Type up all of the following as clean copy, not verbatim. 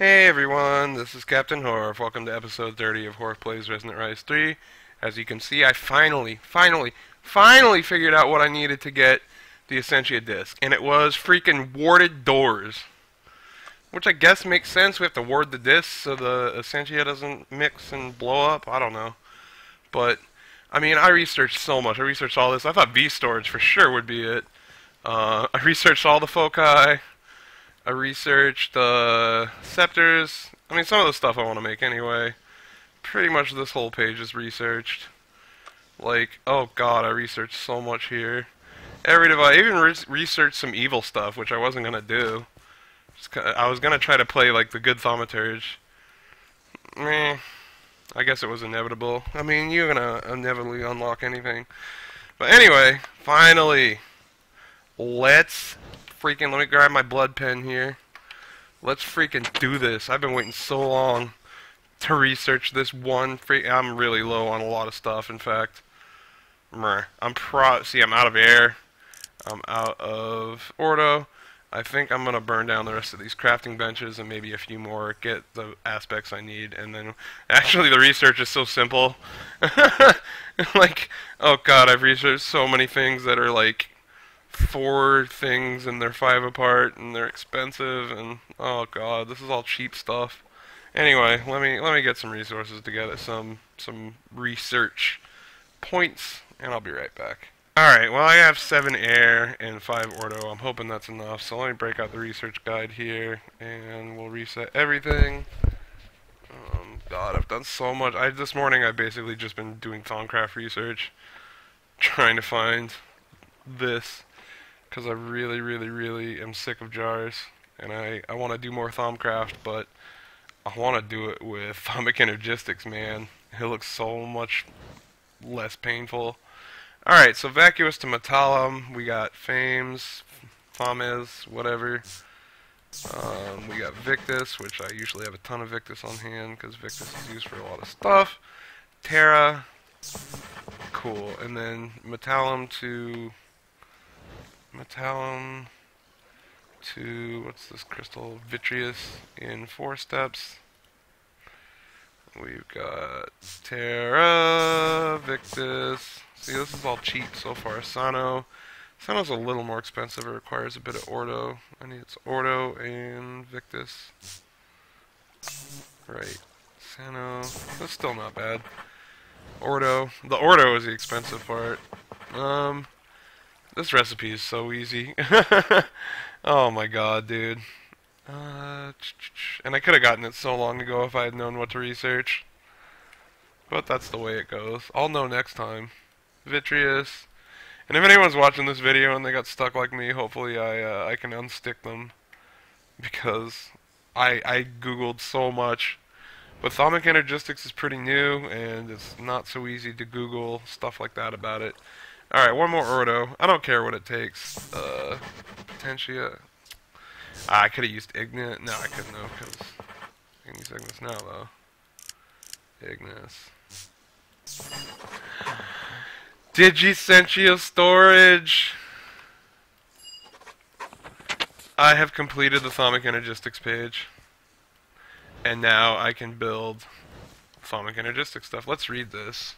Hey everyone, this is Captain Horfe. Welcome to episode 30 of Horfe Plays Resonant Rise 3. As you can see, I finally figured out what I needed to get the Essentia disc. And it was freaking warded doors. Which I guess makes sense. We have to ward the disc so the Essentia doesn't mix and blow up. I don't know. But, I mean, I researched so much. I researched all this. I thought Vis Storage for sure would be it. I researched all the foci. I researched scepters. I mean, some of the stuff I want to make anyway. Pretty much this whole page is researched. Like, oh god, I researched so much here. Every device. I even researched some evil stuff, which I wasn't going to do. I was going to try to play, like, the good thaumaturge. Meh. I guess it was inevitable. I mean, you're going to inevitably unlock anything. But anyway, finally. Let's freaking, let me grab my blood pen here. Let's freaking do this. I've been waiting so long to research this one I'm really low on a lot of stuff, in fact. I'm out of air. I'm out of ordo. I think I'm gonna burn down the rest of these crafting benches and maybe a few more, get the aspects I need, and then actually the research is so simple. Like, oh god, I've researched so many things that are like 4 things and they're 5 apart and they're expensive, and oh god, this is all cheap stuff. Anyway, let me get some resources together, some research points, and I'll be right back. Alright, well I have 7 air and 5 ordo. I'm hoping that's enough, so let me break out the research guide here and we'll reset everything. God, I've done so much. This morning I've basically just been doing Thaumcraft research, trying to find this. Because I really am sick of jars, and I want to do more Thaumcraft, but I want to do it with Thaumic Energistics, man. It looks so much less painful. Alright, so Vacuous to Metallum, we got Fames, Fames, whatever. We got Victus, which I usually have a ton of Victus on hand, because Victus is used for a lot of stuff. Terra, cool, and then Metallum to what's this crystal? Vitreous in 4 steps. We've got Terra, Victus. See, this is all cheap so far. Sano's a little more expensive. It requires a bit of Ordo. I need its Ordo and Victus. Right. Sano. That's still not bad. Ordo. The Ordo is the expensive part. This recipe is so easy. Oh my god, dude. And I could have gotten it so long ago if I had known what to research. But that's the way it goes. I'll know next time. Vitreous. And if anyone's watching this video and they got stuck like me, hopefully I can unstick them. Because I googled so much. But Thaumic Energistics is pretty new, and it's not so easy to Google stuff like that about it. Alright, one more Ordo. I don't care what it takes. Potentia. I could have used Ignis. No, I couldn't have, because I can use Ignis now, though. Ignis. Digisentio Storage! I have completed the Thaumic Energistics page. And now I can build Thaumic Energistics stuff. Let's read this.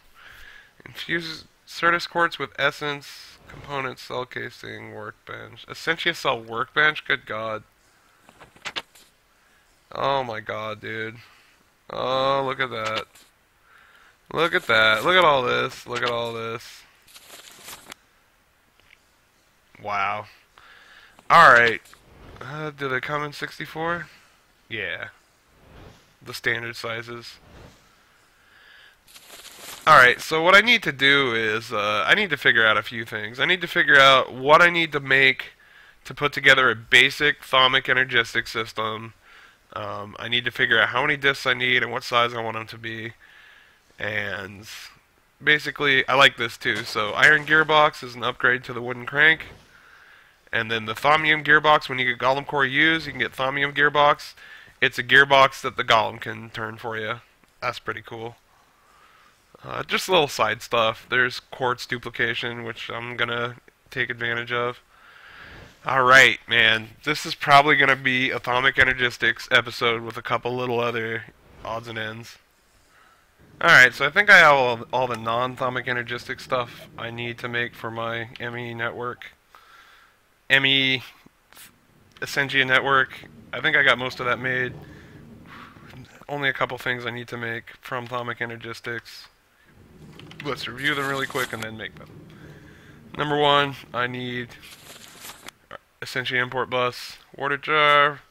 Infuse Certus Quartz with Essence, Component Cell Casing, Workbench. Essentia Cell Workbench? Good god. Oh my god, dude. Oh, look at that. Look at that. Look at all this. Look at all this. Wow. Alright. Did it come in 64? Yeah. The standard sizes. Alright, so what I need to do is, I need to figure out a few things. I need to figure out what I need to make to put together a basic Thaumic Energistic system. I need to figure out how many discs I need and what size I want them to be. And basically, I like this too. So, Iron Gearbox is an upgrade to the Wooden Crank. And then the Thaumium Gearbox, when you get Golem Core used, you can get Thaumium Gearbox. It's a gearbox that the Golem can turn for you. That's pretty cool. Just little side stuff. There's quartz duplication, which I'm gonna take advantage of. Alright, man. This is probably going to be Atomic Energistics episode with a couple little other odds and ends. Alright, so I think I have all the non-Atomic Energistic stuff I need to make for my ME network. ME Essentia network. I think I got most of that made. Only a couple things I need to make from Atomic Energistics. Let's review them really quick and then make them. Number one, I need Essentia import bus, water jar,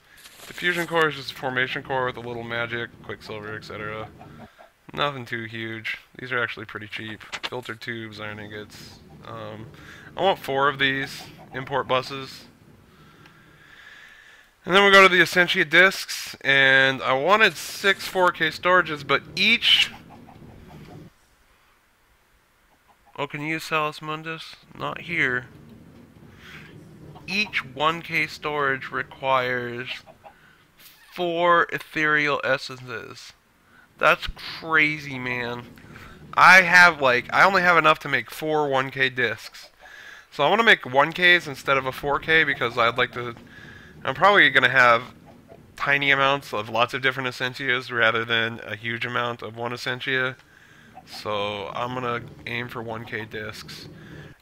diffusion core is just a formation core with a little magic, quicksilver, etc. Nothing too huge. These are actually pretty cheap. Filter tubes, iron ingots. I want 4 of these import buses. And then we go to the Essentia discs, and I wanted 6 4K storages, but each... Oh, can you use Salus Mundus? Not here. Each 1K storage requires 4 ethereal essences. That's crazy, man. I only have enough to make 4 1K discs. So I want to make 1Ks instead of a 4K because I'm probably going to have tiny amounts of lots of different Essentias rather than a huge amount of one Essentia. So I'm going to aim for 1K discs.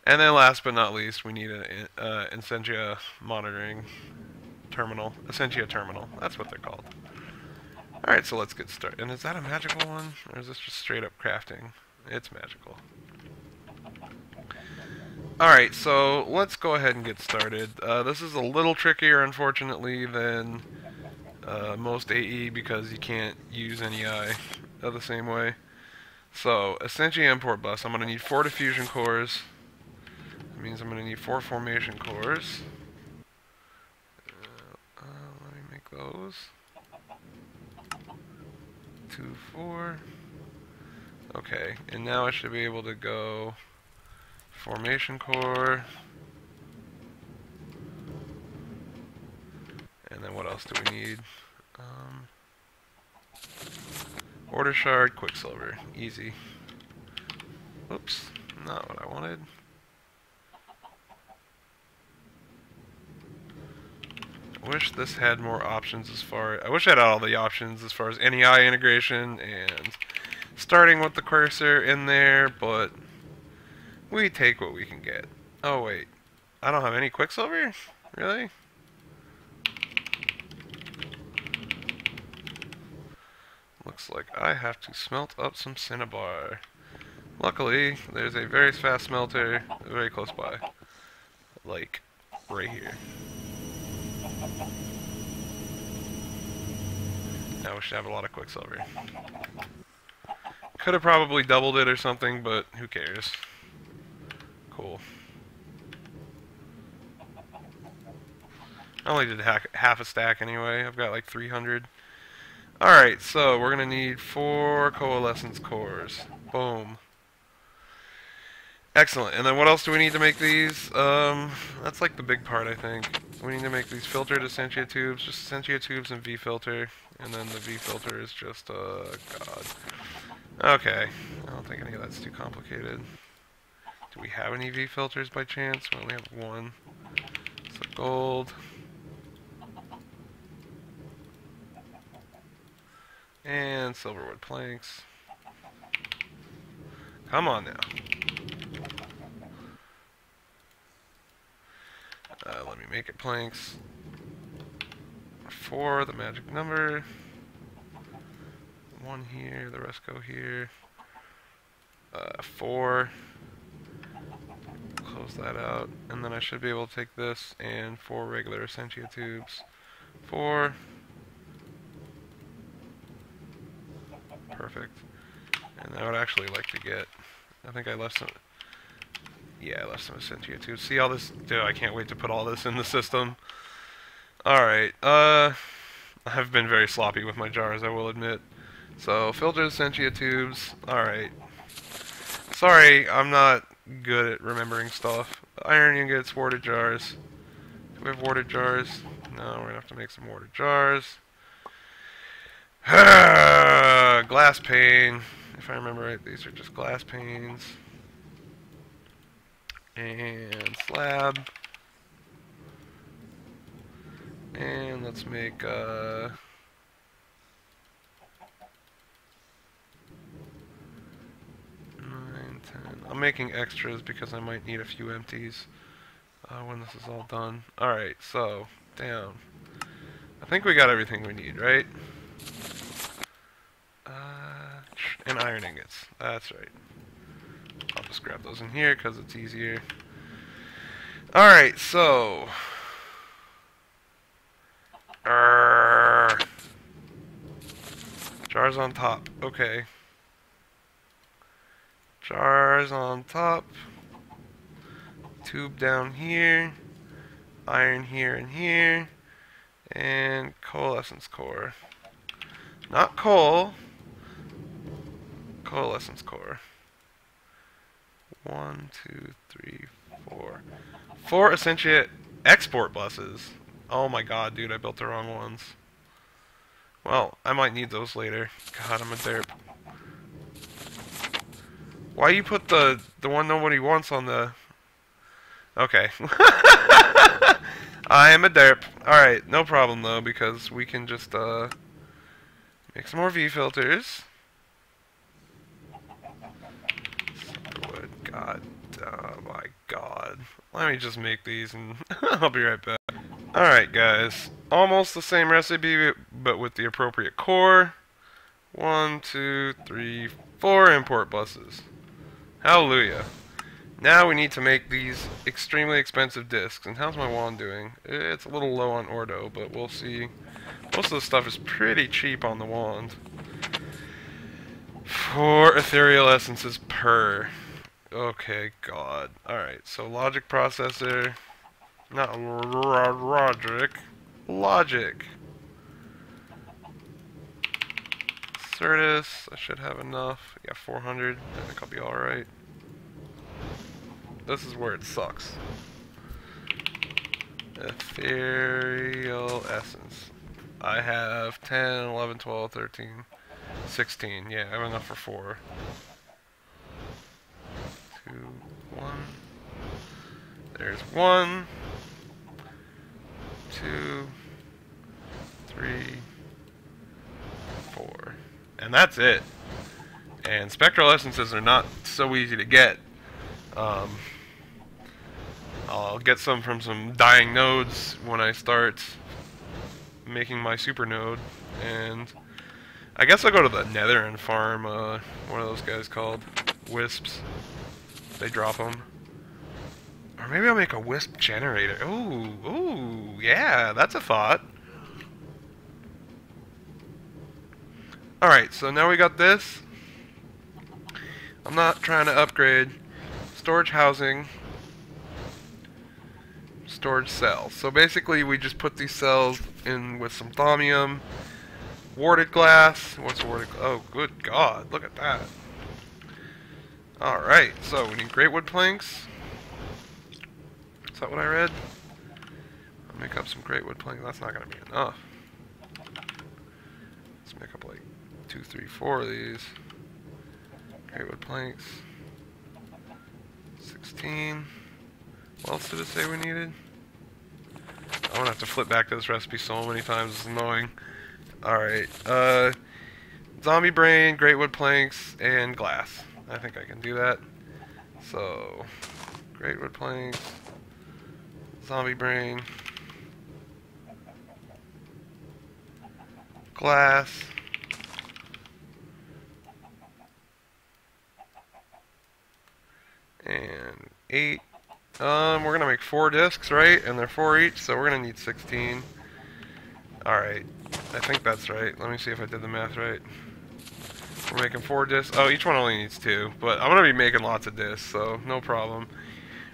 And then last but not least, we need an Essentia monitoring terminal. Essentia terminal. That's what they're called. Alright, so let's get started. And is that a magical one? Or is this just straight up crafting? It's magical. Alright, so let's go ahead and get started. This is a little trickier, unfortunately, than most AE because you can't use NEI the same way. So, Essentia import bus. I'm going to need 4 diffusion cores. That means I'm going to need 4 formation cores. Let me make those. 2, 4. Okay, and now I should be able to go formation core. And then what else do we need? Order shard, quicksilver. Easy. Oops, not what I wanted. I wish this had more options I wish I had all the options as far as NEI integration and starting with the cursor in there, but we take what we can get. Oh wait, I don't have any quicksilver? Really? Looks like I have to smelt up some cinnabar. Luckily, there's a very fast smelter very close by. Like, right here. Now we should have a lot of quicksilver. Could have probably doubled it or something, but who cares? Cool. I only did half a stack anyway. I've got like 300. Alright, so we're going to need 4 coalescence cores. Boom. Excellent. And then what else do we need to make these? That's like the big part, I think. We need to make these filtered Essentia tubes, just Essentia tubes and V-filter. And then the V-filter is just, God. Okay. I don't think any of that's too complicated. Do we have any V-filters by chance? We only have 1. So gold. And silverwood planks. Come on now. Let me make it planks. 4, the magic number. 1 here, the rest go here. 4. Close that out. And then I should be able to take this and 4 regular Essentia tubes. 4. Perfect. And I would actually like to get... I think I left some... Yeah, I left some Essentia tubes. See all this? Dude, I can't wait to put all this in the system. Alright, I've been very sloppy with my jars, I will admit. So, filtered Essentia tubes. Alright. Sorry, I'm not good at remembering stuff. Iron ingots, water jars. Do we have water jars? No, we're gonna have to make some water jars. Glass pane. If I remember right, these are just glass panes. And slab. And let's make 9, 10. I'm making extras because I might need a few empties when this is all done. Alright, so, down. I think we got everything we need, right? And iron ingots. That's right. I'll just grab those in here because it's easier. Alright, so... Jars on top. Okay. Jars on top. Tube down here. Iron here and here. And coalescence core. Not coal. Coalescence core. 1, 2, 3, 4. 4 essentiate export buses. Oh my god, dude, I built the wrong ones. Well, I might need those later. God, I'm a derp. Why you put the one nobody wants on the... Okay. I am a derp. Alright, no problem though, because we can just make some more V filters. Wood. God. Oh my god. Let me just make these and I'll be right back. Alright guys, almost the same recipe but with the appropriate core. 1, 2, 3, 4 import buses. Hallelujah. Now we need to make these extremely expensive discs. And how's my wand doing? It's a little low on ordo, but we'll see. Most of the stuff is pretty cheap on the wand. 4 ethereal essences per. Okay, god. Alright, so logic processor. Not Roderick. Logic. Certus. I should have enough. Yeah, 400. I think I'll be alright. This is where it sucks. Ethereal essence. I have 10, 11, 12, 13, 16. Yeah, I have enough for 4. 2, 1. There's 1, 2, 3, 4. And that's it. And spectral essences are not so easy to get. I'll get some from some dying nodes when I start making my super node. And I guess I'll go to the Nether and farm one of those guys called Wisps. They drop them. Or maybe I'll make a wisp generator. Ooh, yeah, that's a thought. Alright, so now we got this. I'm not trying to upgrade. Storage housing. Storage cells. So basically we just put these cells in with some thaumium. Warded glass. What's warded glass? Oh, good god, look at that. Alright, so we need great wood planks. Is that what I read? I'll make up some great wood planks. That's not going to be enough. Let's make up like 2, 3, 4 of these. Great wood planks. 16. What else did it say we needed? I'm going to have to flip back to this recipe so many times. It's annoying. Alright. Zombie brain, great wood planks, and glass. I think I can do that. So, great wood planks. Zombie brain, glass, and 8. We're gonna make 4 discs, right? And they're 4 each, so we're gonna need 16. Alright, I think that's right. Let me see if I did the math right. We're making 4 discs. Oh, each one only needs 2, but I'm gonna be making lots of discs, so no problem.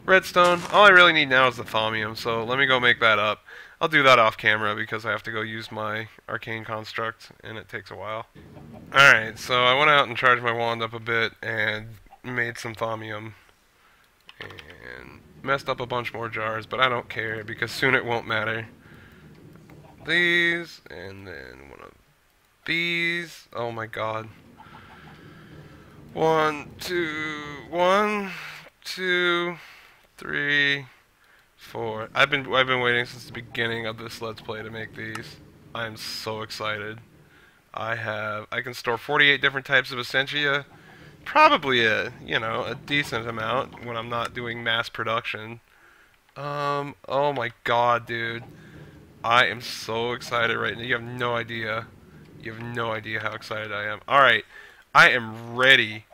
Redstone. All I really need now is the thaumium, so let me go make that up. I'll do that off camera because I have to go use my arcane construct, and it takes a while. Alright, so I went out and charged my wand up a bit and made some thaumium. And messed up a bunch more jars, but I don't care because soon it won't matter. These, and then one of these. Oh my god. 1, 2, 1, 2... 3, 4. I've been waiting since the beginning of this Let's Play to make these. I'm so excited. I can store 48 different types of Essentia. Probably a decent amount when I'm not doing mass production. Oh my god, dude. I am so excited right now. You have no idea. You have no idea how excited I am. Alright, I am ready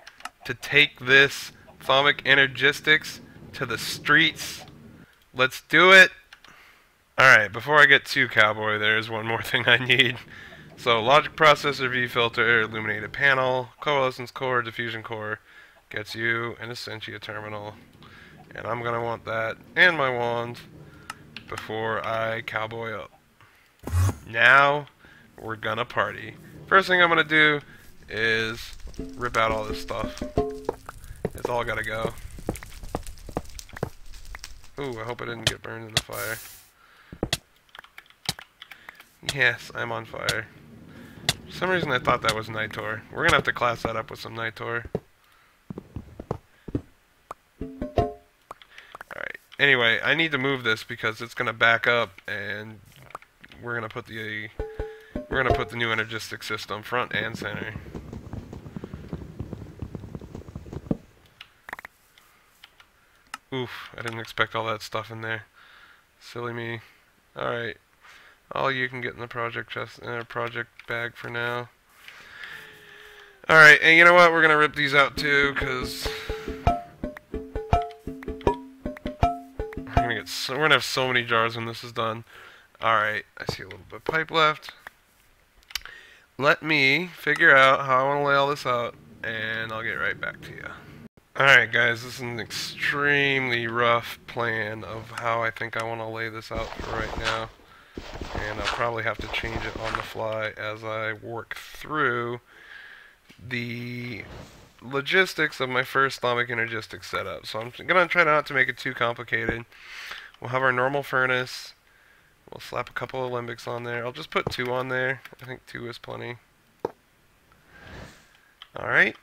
to take this Thaumic Energistics to the streets. Let's do it. Alright, before I get too cowboy, there's one more thing I need. So, logic processor, V-filter, illuminated panel, coalescence core, diffusion core, gets you an Essentia terminal. And I'm gonna want that and my wand before I cowboy up. Now, we're gonna party. First thing I'm gonna do is rip out all this stuff. It's all gotta go. Ooh, I hope I didn't get burned in the fire. Yes, I'm on fire. For some reason I thought that was Nitor. We're gonna have to class that up with some Nitor. Alright. Anyway, I need to move this because it's gonna back up and we're gonna put the new energistic system front and center. Oof, I didn't expect all that stuff in there. Silly me. Alright. All you can get in the project chest project bag for now. Alright, and you know what? We're gonna rip these out too, because we're gonna have so many jars when this is done. Alright, I see a little bit of pipe left. Let me figure out how I want to lay all this out, and I'll get right back to you. Alright guys, this is an extremely rough plan of how I think I want to lay this out for right now. And I'll probably have to change it on the fly as I work through the logistics of my first Thaumic Energistics setup. So I'm going to try not to make it too complicated. We'll have our normal furnace. We'll slap a couple of limbics on there. I'll just put 2 on there. I think 2 is plenty. Alright.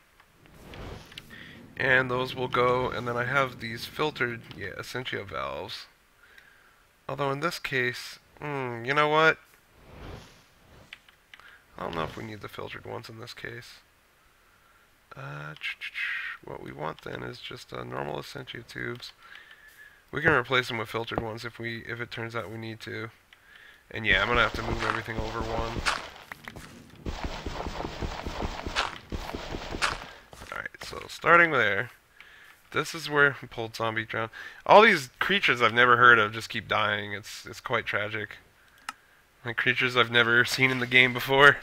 And those will go, and then I have these filtered, Essentia valves. Although in this case, you know what? I don't know if we need the filtered ones in this case. What we want then is just normal Essentia tubes. We can replace them with filtered ones if it turns out we need to. And yeah, I'm gonna have to move everything over 1. Alright, so starting there. This is where pulled zombie drown. All these creatures I've never heard of just keep dying. It's quite tragic. Like creatures I've never seen in the game before.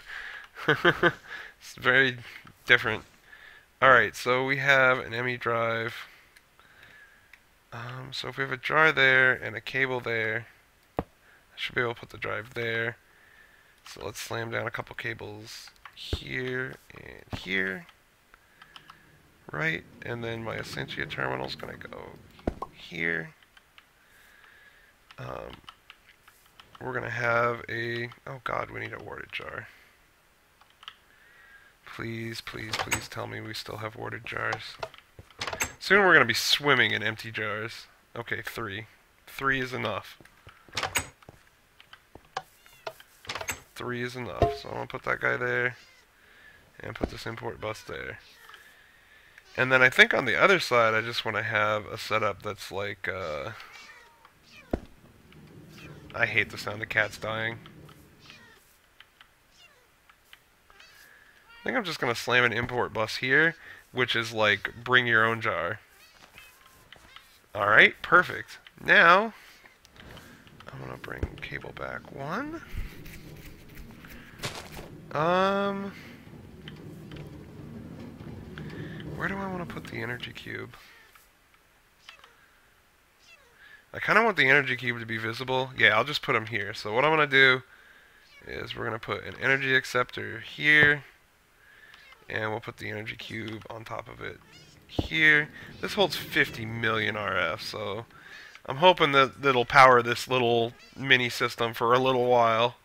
It's very different. Alright, so we have an ME drive. So if we have a jar there and a cable there, I should be able to put the drive there. So let's slam down a couple cables here and here. Right, and then my Essentia terminal is going to go here. We're going to have a... Oh god, we need a warded jar. Please, please, please tell me we still have warded jars. Soon we're going to be swimming in empty jars. Okay, 3. 3 is enough. 3 is enough. So I'm going to put that guy there. And put this import bus there. And then I think on the other side I just want to have a setup that's like, I hate the sound of cats dying. I think I'm just going to slam an import bus here, which is like, bring your own jar. Alright, perfect. Now, I'm going to bring cable back 1. Where do I want to put the energy cube? I kind of want the energy cube to be visible. Yeah, I'll just put them here. So what I'm going to do is we're going to put an energy acceptor here. And we'll put the energy cube on top of it here. This holds 50 million RF, so I'm hoping that it'll power this little mini system for a little while.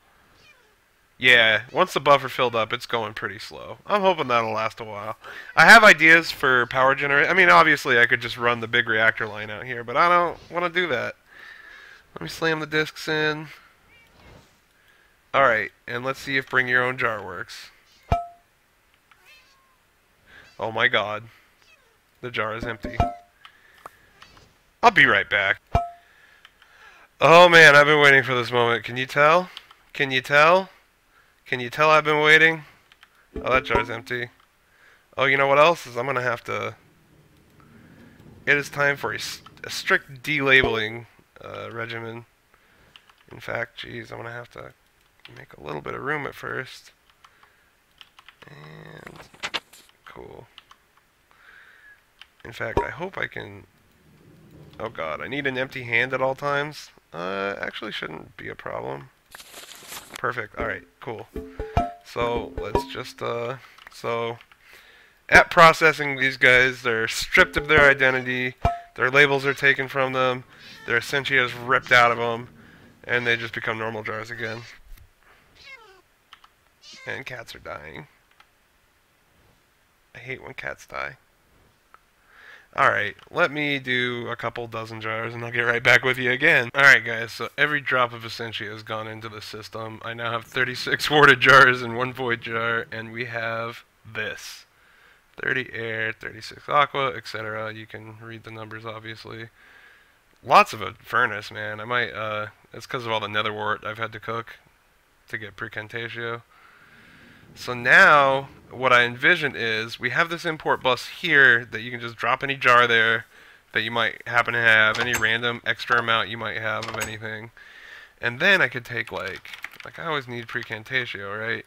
Yeah, once the buffer filled up, it's going pretty slow. I'm hoping that'll last a while. I have ideas for power generation. I mean, obviously, I could just run the big reactor line out here, but I don't want to do that. Let me slam the discs in. Alright, and let's see if bring your own jar works. Oh my god. The jar is empty. I'll be right back. Oh man, I've been waiting for this moment. Can you tell? Can you tell? Can you tell I've been waiting? Oh, that jar's empty. Oh, you know what else is? I'm gonna have to... It is time for a strict delabeling regimen. In fact, geez, I'm gonna have to make a little bit of room at first. And... Cool. In fact, I hope I can... Oh god, I need an empty hand at all times. Actually shouldn't be a problem. Perfect, alright, cool. So, let's just, so... At processing, these guys, they're stripped of their identity, their labels are taken from them, their essentia is ripped out of them, and they just become normal jars again. And cats are dying. I hate when cats die. Alright, let me do a couple dozen jars and I'll get right back with you again. Alright guys, so every drop of essentia has gone into the system. I now have 36 warded jars and 1 void jar, and we have this. 30 air, 36 aqua, etc. You can read the numbers, obviously. Lots of a furnace, man. I might, it's because of all the nether wart I've had to cook to get precantatio. So now, what I envision is, we have this import bus here that you can just drop any jar there that you might happen to have, any random extra amount you might have of anything. And then I could take, like I always need precantatio, right?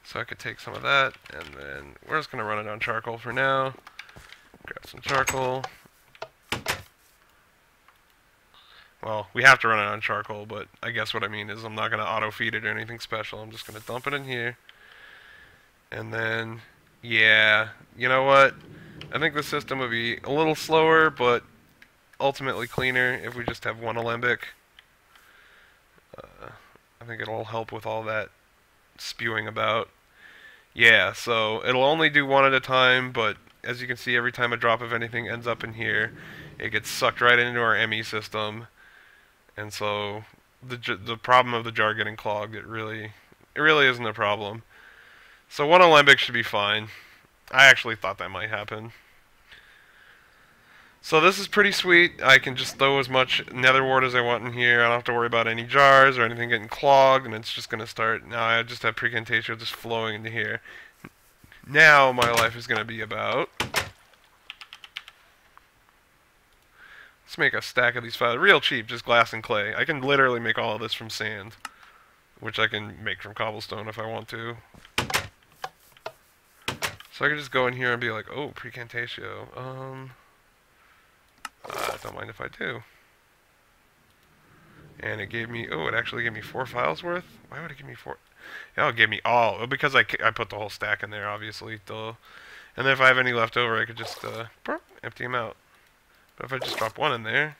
So I could take some of that, and then we're just going to run it on charcoal for now. Grab some charcoal. Well, we have to run it on charcoal, but I guess what I mean is I'm not going to auto-feed it or anything special. I'm just going to dump it in here. And then, yeah, you know what? I think the system would be a little slower, but ultimately cleaner if we just have one alembic. I think it'll help with all that spewing about. Yeah, so it'll only do one at a time, but as you can see, every time a drop of anything ends up in here, it gets sucked right into our ME system. And so the problem of the jar getting clogged, it really isn't a problem. So one alembic should be fine. I actually thought that might happen. So this is pretty sweet. I can just throw as much nether wart as I want in here. I don't have to worry about any jars or anything getting clogged, and it's just going to start. Now I just have precantatio just flowing into here. Now my life is going to be about... Let's make a stack of these files. Real cheap, just glass and clay. I can literally make all of this from sand, which I can make from cobblestone if I want to. So I can just go in here and be like, oh, precantatio. Don't mind if I do. And it gave me, oh, it actually gave me 4 files worth? Why would it give me 4? Oh, it gave me all. Because I put the whole stack in there, obviously. Duh. And then if I have any left over, I could just empty them out. But if I just drop one in there,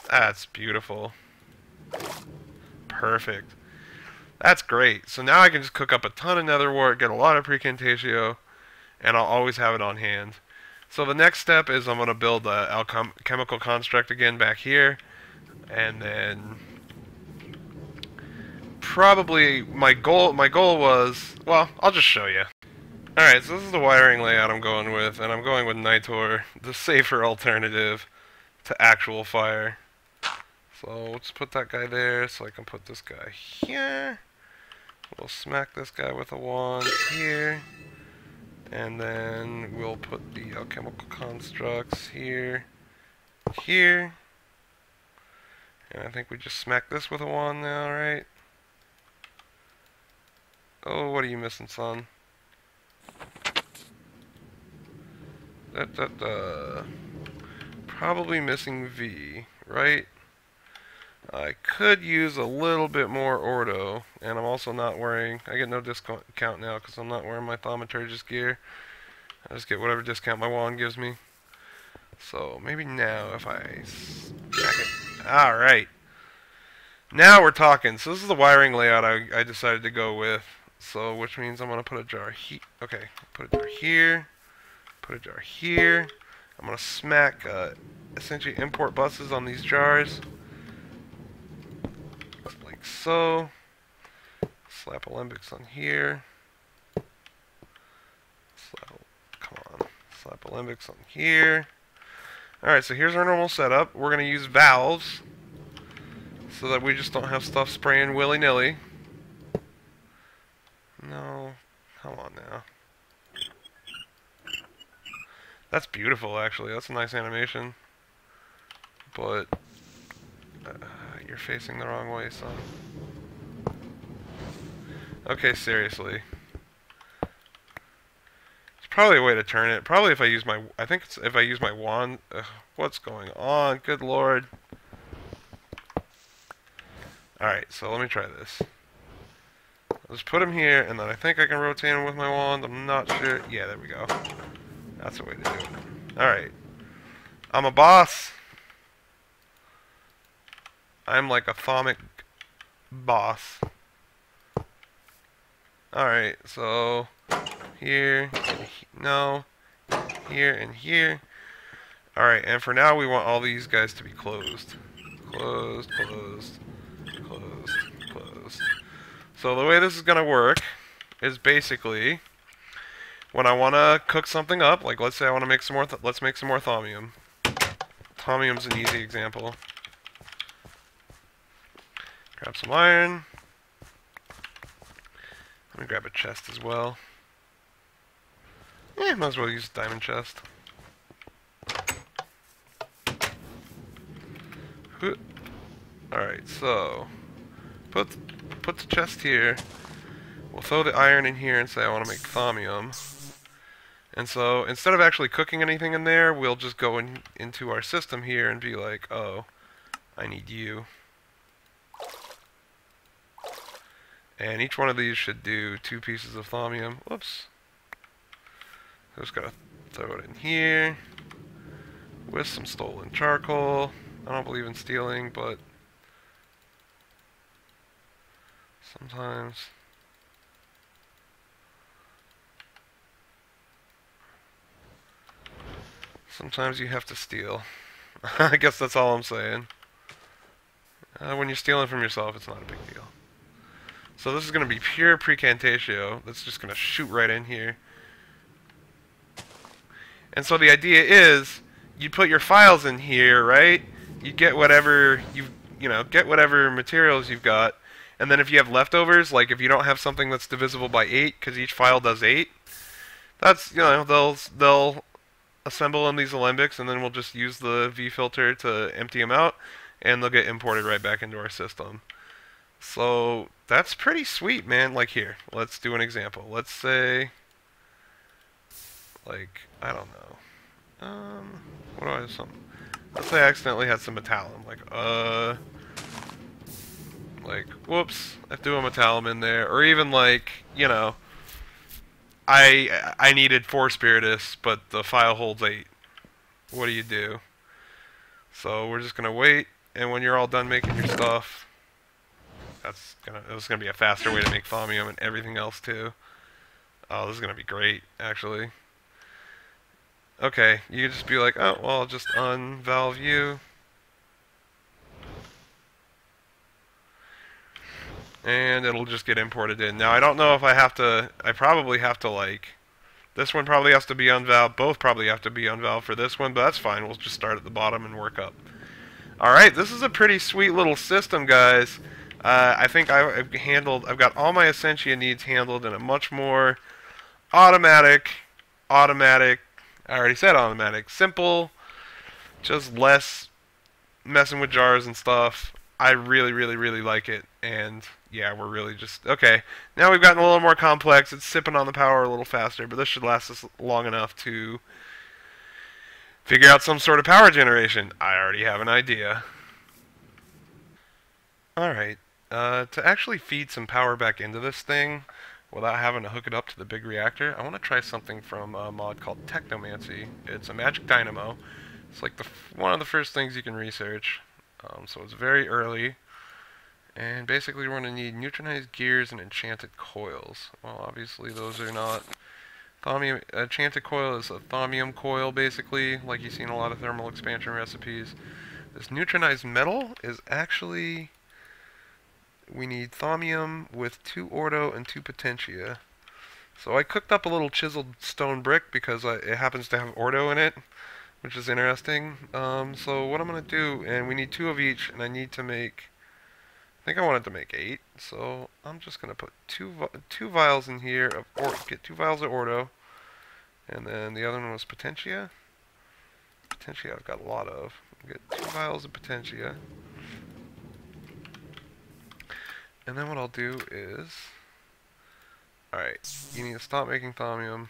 that's beautiful. Perfect. That's great. So now I can just cook up a ton of nether wart, get a lot of precantatio, and I'll always have it on hand. So the next step is I'm going to build a alchemical construct again back here, and then probably my goal was, well, I'll just show you. Alright, so this is the wiring layout I'm going with, and I'm going with Nitor, the safer alternative to actual fire. So let's put that guy there so I can put this guy here. We'll smack this guy with a wand here. And then we'll put the alchemical constructs here, here. And I think we just smack this with a wand now, right? Oh, what are you missing, son? Probably missing V, right? I could use a little bit more ordo, and I'm also not wearing, I get no discount now because I'm not wearing my thaumaturgist gear. I just get whatever discount my wand gives me. So maybe now if I smack it. Alright. Now we're talking. So this is the wiring layout I decided to go with. So which means I'm going to put a jar here. Okay, put a jar here. Put a jar here. I'm going to smack essentially import buses on these jars. Like so. Slap Alembics on here. Come on. Slap Alembics on here. Alright, so here's our normal setup. We're going to use valves so that we just don't have stuff spraying willy-nilly. No. Come on now. That's beautiful, actually. That's a nice animation. But you're facing the wrong way, son. Okay, seriously. It's probably a way to turn it. Probably if I use my... I think it's if I use my wand... what's going on? Good lord. Alright, so let me try this. I'll just put him here, and then I think I can rotate him with my wand. I'm not sure. Yeah, there we go. That's the way to do it. Alright. I'm a boss. I'm like a thaumic boss. Alright, so here, no, here and here. Alright, and for now we want all these guys to be closed. Closed, closed, closed, closed. So the way this is going to work is basically when I want to cook something up, like let's say I want to make some more, let's make some more thaumium. Thaumium's an easy example. Grab some iron. Let me grab a chest as well. Might as well use a diamond chest. Alright, so put the chest here. We'll throw the iron in here and say I want to make thaumium. And so instead of actually cooking anything in there, we'll just go into our system here and be like, oh, I need you. And each one of these should do 2 pieces of thaumium. Whoops. Just gotta throw it in here with some stolen charcoal. I don't believe in stealing, but sometimes you have to steal. I guess that's all I'm saying. When you're stealing from yourself, it's not a big deal. So this is going to be pure precantatio. That's just going to shoot right in here. And so the idea is, you put your files in here, right? You get whatever get whatever materials you've got, and then if you have leftovers, like if you don't have something that's divisible by 8, because each file does 8, that's they'll assemble in these alembics, and then we'll just use the V filter to empty them out, and they'll get imported right back into our system. So that's pretty sweet, man. Like here, let's do an example. Let's say, like, I don't know. What do I have some? Let's say I accidentally had some metallum. Like, whoops, I threw a metallum in there. Or even like, I needed 4 spiritus, but the file holds 8. What do you do? So we're just gonna wait, and when you're all done making your stuff, this is gonna be a faster way to make thaumium and everything else too. Oh, this is gonna be great, actually. Okay, you can just be like, oh, well, I'll just unvalve you. And it'll just get imported in. Now, I don't know if I probably have to, like, this one probably has to be unvalved. Both probably have to be unvalved for this one, but that's fine. We'll just start at the bottom and work up. Alright, this is a pretty sweet little system, guys. I think I've got all my Essentia needs handled in a much more automatic, I already said automatic, simple, just less messing with jars and stuff. I really, really, really like it, and yeah, we're really just, okay, now we've gotten a little more complex. It's sipping on the power a little faster, but this should last us long enough to figure out some sort of power generation. I already have an idea. Alright, to actually feed some power back into this thing without having to hook it up to the big reactor, I want to try something from a mod called Technomancy. It's a magic dynamo. It's like one of the first things you can research. So it's very early. And basically we're going to need neutronized gears and enchanted coils. Well, obviously those are not Thaumium, enchanted coil is a thaumium coil, basically, like you see in a lot of thermal expansion recipes. This neutronized metal is actually, we need thaumium with 2 ordo and 2 potentia. So I cooked up a little chiseled stone brick because it happens to have ordo in it, which is interesting. So what I'm going to do, and we need 2 of each, and I need to make, I think I wanted to make 8, so I'm just going to put two vials in here of get 2 vials of ordo, and then the other one was potentia. Potentia I've got a lot of. Get 2 vials of potentia. And then what I'll do is, alright, you need to stop making thaumium,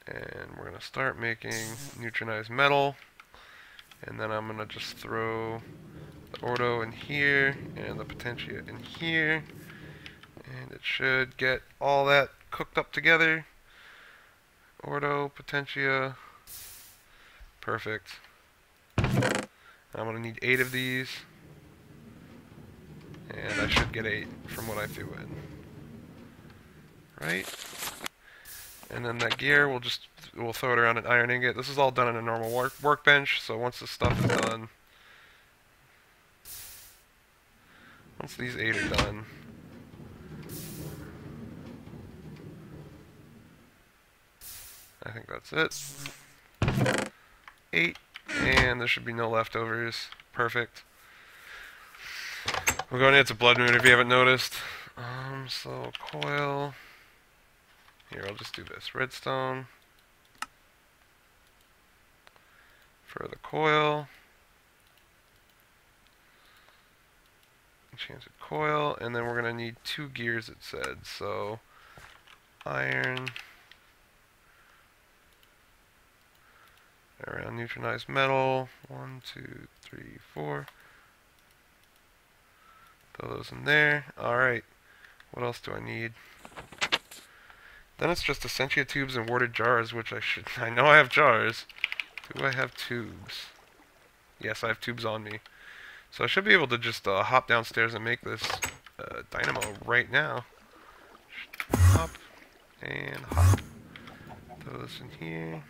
and we're going to start making neutronized metal, and then I'm going to just throw the ordo in here, and the potentia in here, and it should get all that cooked up together. Ordo, potentia, perfect. I'm going to need 8 of these, and I should get 8 from what I threw in. Right? And then that gear, we'll throw it around an iron ingot. This is all done in a normal workbench, so once this stuff is done, once these 8 are done, I think that's it. 8, and there should be no leftovers. Perfect. We're going into Blood Moon if you haven't noticed. So coil. Here, I'll just do this. Redstone for the coil. Enchanted coil, and then we're going to need 2 gears, it said. So iron around neutronized metal. 1, 2, 3, 4. Throw those in there. Alright. What else do I need? Then it's just essentia tubes and warded jars, which I know I have jars. Do I have tubes? Yes, I have tubes on me. So I should be able to just hop downstairs and make this dynamo right now. Hop and hop. Throw this in here.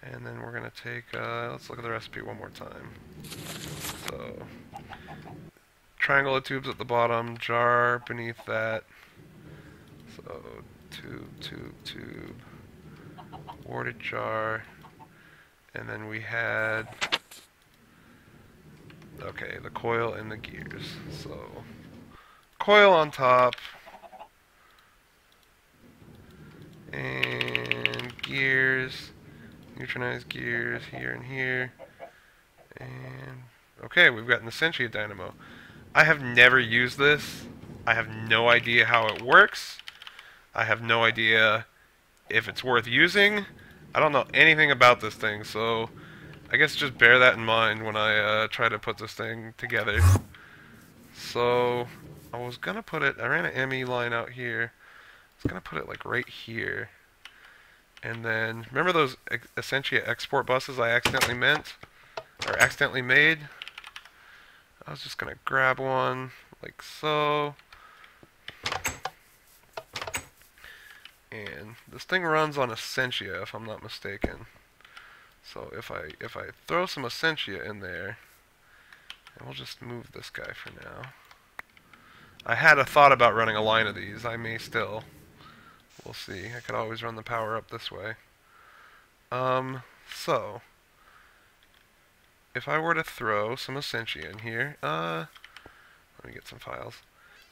And then we're going to take, let's look at the recipe one more time. So, triangle of tubes at the bottom, jar beneath that. So, tube, warded jar. And then we had, okay, the coil and the gears. So, coil on top. And gears. Neutronized gears here and here. And okay, we've got an Essentia dynamo. I have never used this. I have no idea how it works. I have no idea if it's worth using. I don't know anything about this thing, so I guess just bear that in mind when I try to put this thing together. So I was gonna put it, I ran an ME line out here. I was gonna put it like right here. And then, remember those Essentia export buses I accidentally made? I was just going to grab one, like so. And this thing runs on Essentia, if I'm not mistaken. So if I throw some Essentia in there, and we'll just move this guy for now. I had a thought about running a line of these. I may still. We'll see. I could always run the power up this way. So if I were to throw some Essentia in here, let me get some files.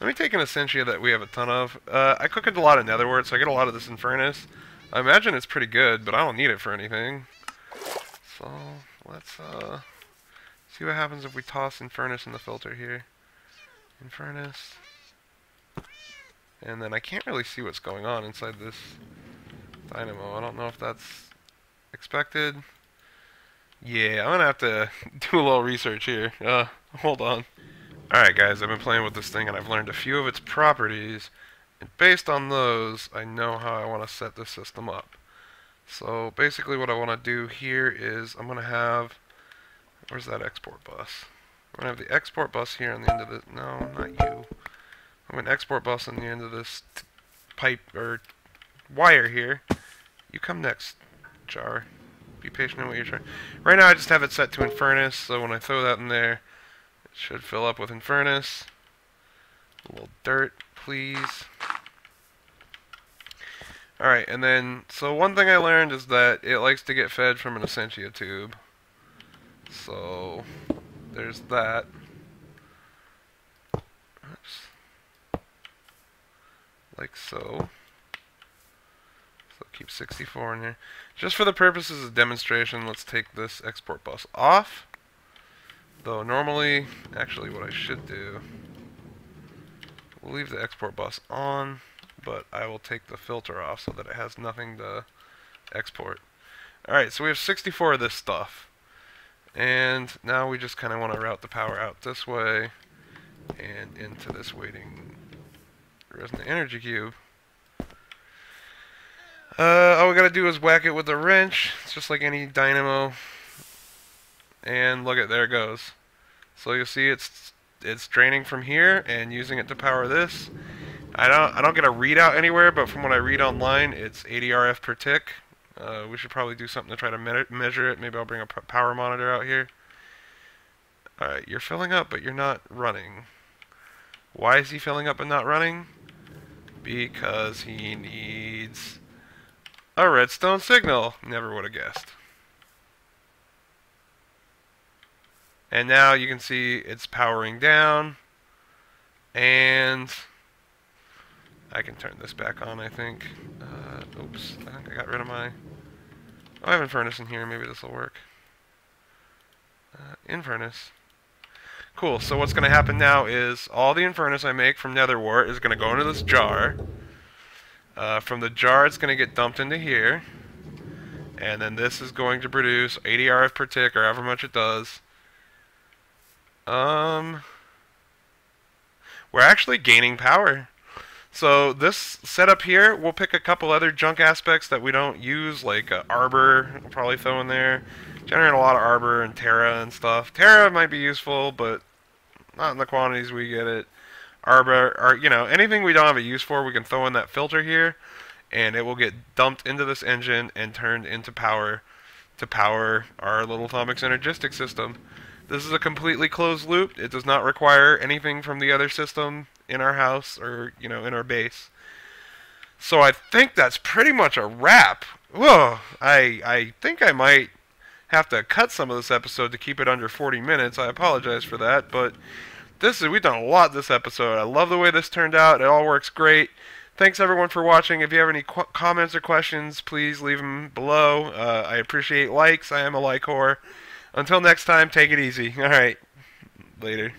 Let me take an Essentia that we have a ton of. I cook a lot of netherwort, so I get a lot of this in furnace. I imagine it's pretty good, but I don't need it for anything. So let's see what happens if we toss in furnace in the filter here. In furnace. And then I can't really see what's going on inside this dynamo. I don't know if that's expected. Yeah, I'm gonna have to do a little research here. Hold on. Alright guys, I've been playing with this thing and I've learned a few of its properties. And based on those, I know how I want to set the system up. So basically what I want to do here is I'm gonna have, where's that export bus? I'm gonna have the export bus here on the end of the, no, not you. I'm going to export bus on the end of this pipe, or wire here. You come next, jar. Be patient in what you're trying. Right now I just have it set to Infernus, so when I throw that in there, it should fill up with Infernus. A little dirt, please. Alright, and then, so one thing I learned is that it likes to get fed from an Essentia tube. So, there's that. Oops. Like so. So keep 64 in here. Just for the purposes of demonstration, let's take this export bus off. Though normally, actually what I should do, we'll leave the export bus on, but I will take the filter off so that it has nothing to export. Alright, so we have 64 of this stuff. And now we just kind of want to route the power out this way and into this waiting resonant energy cube. All we gotta do is whack it with a wrench. It's just like any dynamo. And look at, there it goes. So you'll see it's draining from here and using it to power this. I don't get a readout anywhere, but from what I read online, it's 80 RF per tick. We should probably do something to try to measure it. Maybe I'll bring a power monitor out here. Alright, you're filling up, but you're not running. Why is he filling up and not running? Because he needs a redstone signal. Never would have guessed. And now you can see it's powering down. And I can turn this back on, I think. Oops, I think I got rid of my... Oh, I have Infernus in here. Maybe this will work. Infernus. Cool, so what's going to happen now is all the Infernus I make from Nether Wart is going to go into this jar. From the jar, it's going to get dumped into here. And then this is going to produce 80 RF per tick, or however much it does. We're actually gaining power. So this setup here, we'll pick a couple other junk aspects that we don't use, like Arbor, we'll probably throw in there. Generate a lot of Arbor and Terra and stuff. Terra might be useful, but not in the quantities we get it. Arbor, or you know, anything we don't have a use for, we can throw in that filter here, and it will get dumped into this engine and turned into power to power our little atomic synergistic system. This is a completely closed loop. It does not require anything from the other system in our house or, you know, in our base. So I think that's pretty much a wrap. Whoa, I think I might have to cut some of this episode to keep it under 40 minutes. I apologize for that, but we've done a lot this episode. I love the way this turned out. It all works great. Thanks everyone for watching. If you have any comments or questions, please leave them below. I appreciate likes. I am a like whore. Until next time, take it easy. Alright, later.